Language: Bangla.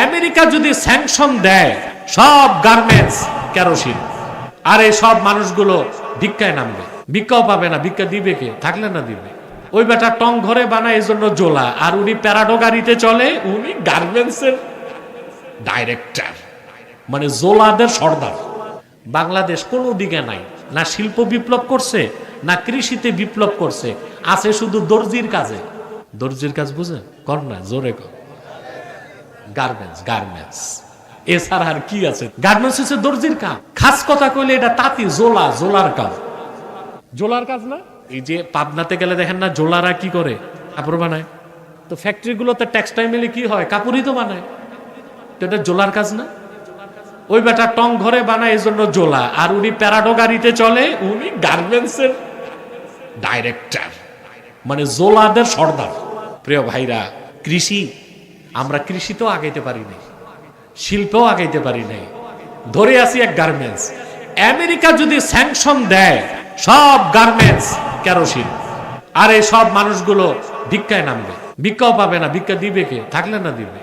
আমেরিকা যদি স্যাংশন দেয় সব গার্মেন্টস কেরোসিন, আর এই সব মানুষগুলো ভিক্ষায় নামবে, ভিক্ষাও পাবে না। ভিক্ষা দিবে কে? থাকলে না দিবে। ওই বেটা টং ঘরে বানায় এই জন্য জোলা, আর উনি প্যারাডো গাড়িতে চলে, উনি গার্মেন্টস এর ডাইরেক্টর, মানে জোলাদের সর্দার। বাংলাদেশ কোনো দিকে নাই, না শিল্প বিপ্লব করছে, না কৃষিতে বিপ্লব করছে, আছে শুধু দর্জির কাজে। দর্জির কাজ বুঝে কর না, জোরে কর। গার্মেন্টস, গার্মেন্টস এছাড়া আর কি আছে? গার্মেন্টস হচ্ছে দর্জির কাজ। খাস কথা কইলে এটা তাঁতি, জোলা, জোলার কাজ। জোলার কাজ না? এই যে পাবনাতে গেলে দেখেন না জোলারা কি করে? কাপড় বানায়। তো ফ্যাক্টরিগুলোতে টেক্সটাইলে কি হয়? কাপড়ই তো বানায়। তো এটা জোলার কাজ না? ওই বেটা টং ঘরে বানায় এই জন্য জোলা, আর উনি প্যারাডো গাড়িতে চলে, উনি গার্মেন্টস এর ডাইরেক্টর, মানে জোলাদের সর্দার। প্রিয় ভাইরা, কৃষি, আমরা কৃষিতেও আগাইতে পারি নাই, শিল্পেও আগাইতে পারি নাই, ধরে আছি এক গার্মেন্টস। আমেরিকা যদি স্যাংশন দেয় সব গার্মেন্টস কেরোসিন, আর এই সব মানুষগুলো ভিক্ষায় নামবে, ভিক্ষাও পাবে না। ভিক্ষা দিবে কে? থাকলে না দিবে।